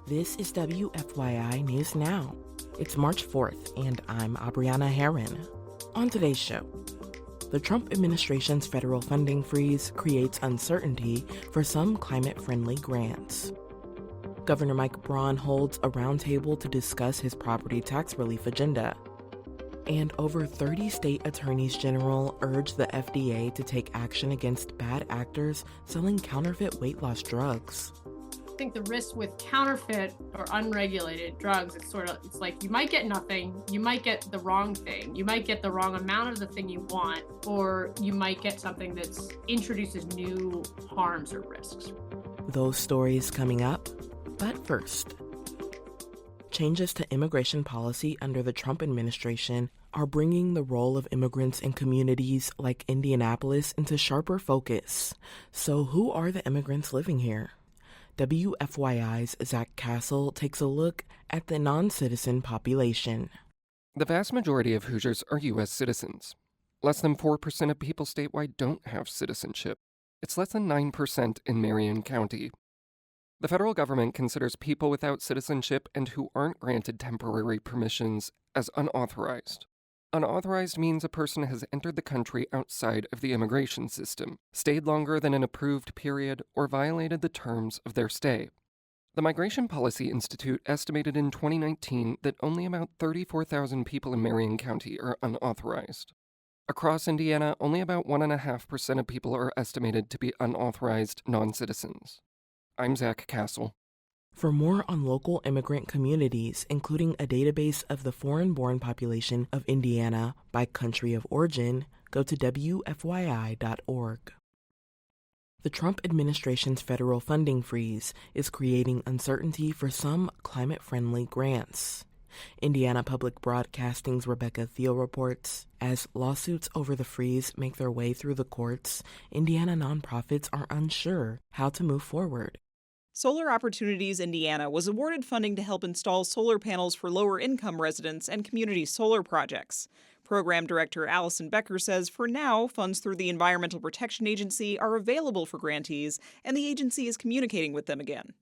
This is WFYI News Now. It's March 4th, and I'm Abriana Herron. On today's show, the Trump administration's federal funding freeze creates uncertainty for some climate-friendly grants. Governor Mike Braun holds a roundtable to discuss his property tax relief agenda. And over 30 state attorneys general urge the FDA to take action against bad actors selling counterfeit weight loss drugs. I think the risk with counterfeit or unregulated drugs, it's like you might get nothing, you might get the wrong thing, you might get the wrong amount of the thing you want, or you might get something that introduces new harms or risks. Those stories coming up, but first. Changes to immigration policy under the Trump administration are bringing the role of immigrants in communities like Indianapolis into sharper focus. So who are the immigrants living here? WFYI's Zach Castle takes a look at the non-citizen population. The vast majority of Hoosiers are U.S. citizens. Less than 4% of people statewide don't have citizenship. It's less than 9% in Marion County. The federal government considers people without citizenship and who aren't granted temporary permissions as unauthorized. Unauthorized means a person has entered the country outside of the immigration system, stayed longer than an approved period, or violated the terms of their stay. The Migration Policy Institute estimated in 2019 that only about 34,000 people in Marion County are unauthorized. Across Indiana, only about 1.5% of people are estimated to be unauthorized non-citizens. I'm Zach Castle. For more on local immigrant communities, including a database of the foreign-born population of Indiana by country of origin, go to WFYI.org. The Trump administration's federal funding freeze is creating uncertainty for some climate-friendly grants. Indiana Public Broadcasting's Rebecca Thiel reports, as lawsuits over the freeze make their way through the courts, Indiana nonprofits are unsure how to move forward. Solar Opportunities Indiana was awarded funding to help install solar panels for lower-income residents and community solar projects. Program Director Allison Becker says for now, funds through the Environmental Protection Agency are available for grantees, and the agency is communicating with them again.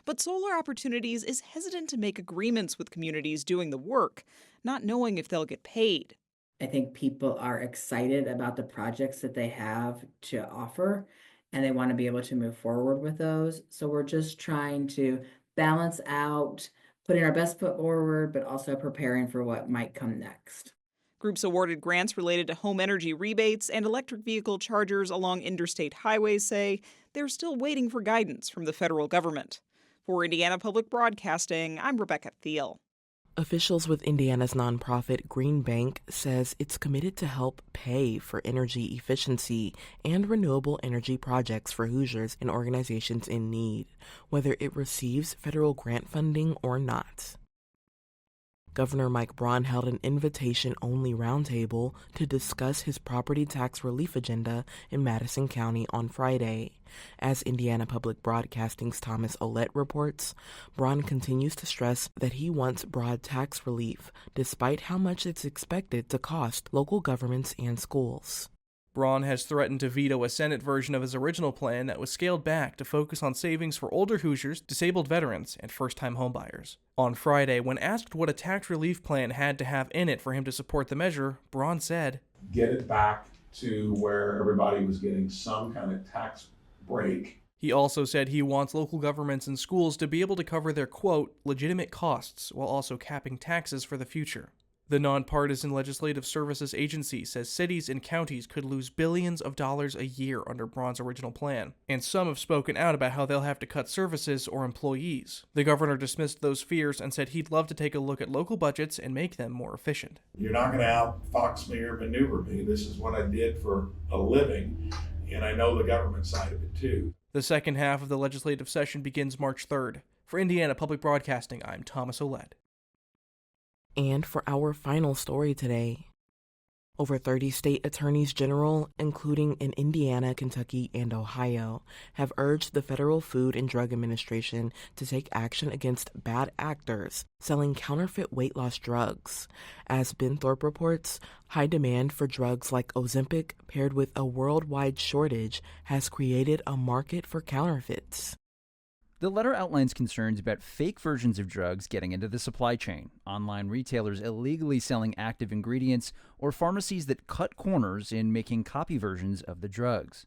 But Solar Opportunities is hesitant to make agreements with communities doing the work, not knowing if they'll get paid. I think people are excited about the projects that they have to offer, and they want to be able to move forward with those. So we're just trying to balance out putting our best foot forward, but also preparing for what might come next. Groups awarded grants related to home energy rebates and electric vehicle chargers along interstate highways say they're still waiting for guidance from the federal government. For Indiana Public Broadcasting, I'm Rebecca Thiel. Officials with Indiana's nonprofit Green Bank says it's committed to help pay for energy efficiency and renewable energy projects for Hoosiers and organizations in need, whether it receives federal grant funding or not. Governor Mike Braun held an invitation-only roundtable to discuss his property tax relief agenda in Madison County on Friday. As Indiana Public Broadcasting's Thomas Ollett reports, Braun continues to stress that he wants broad tax relief, despite how much it's expected to cost local governments and schools. Braun has threatened to veto a Senate version of his original plan that was scaled back to focus on savings for older Hoosiers, disabled veterans, and first-time homebuyers. On Friday, when asked what a tax relief plan had to have in it for him to support the measure, Braun said, "Get it back to where everybody was getting some kind of tax break." He also said he wants local governments and schools to be able to cover their, quote, legitimate costs while also capping taxes for the future. The Nonpartisan Legislative Services Agency says cities and counties could lose billions of dollars a year under Braun's original plan, and some have spoken out about how they'll have to cut services or employees. The governor dismissed those fears and said he'd love to take a look at local budgets and make them more efficient. "You're not going to outfox me or maneuver me. This is what I did for a living, and I know the government side of it too." The second half of the legislative session begins March 3rd. For Indiana Public Broadcasting, I'm Thomas Ollett. And for our final story today, over 30 state attorneys general, including in Indiana, Kentucky, and Ohio, have urged the Federal Food and Drug Administration to take action against bad actors selling counterfeit weight loss drugs. As Ben Thorpe reports, high demand for drugs like Ozempic, paired with a worldwide shortage, has created a market for counterfeits. The letter outlines concerns about fake versions of drugs getting into the supply chain, online retailers illegally selling active ingredients, or pharmacies that cut corners in making copy versions of the drugs.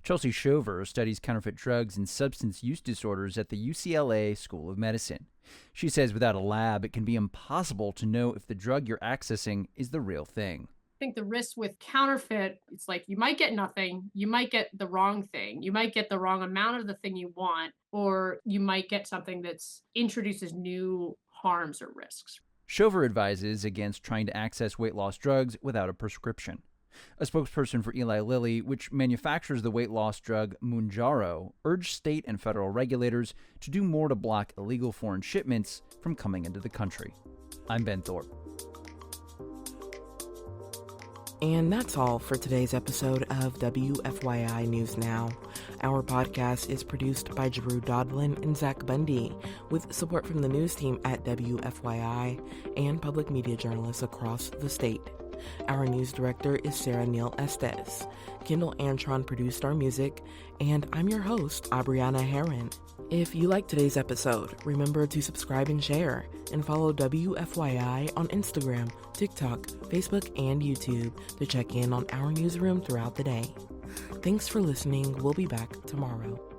Chelsea Shover studies counterfeit drugs and substance use disorders at the UCLA School of Medicine. She says without a lab, it can be impossible to know if the drug you're accessing is the real thing. I think the risk with counterfeit, it's like you might get nothing, you might get the wrong thing, you might get the wrong amount of the thing you want, or you might get something that introduces new harms or risks. Shover advises against trying to access weight loss drugs without a prescription. A spokesperson for Eli Lilly, which manufactures the weight loss drug Mounjaro, urged state and federal regulators to do more to block illegal foreign shipments from coming into the country. I'm Ben Thorpe. And that's all for today's episode of WFYI News Now. Our podcast is produced by Drew Daudelin and Zach Bundy, with support from the news team at WFYI and public media journalists across the state. Our news director is Sarah Neal-Estes. Kendall Antron produced our music, and I'm your host, Abriana Herron. If you liked today's episode, remember to subscribe and share, and follow WFYI on Instagram, TikTok, Facebook, and YouTube to check in on our newsroom throughout the day. Thanks for listening. We'll be back tomorrow.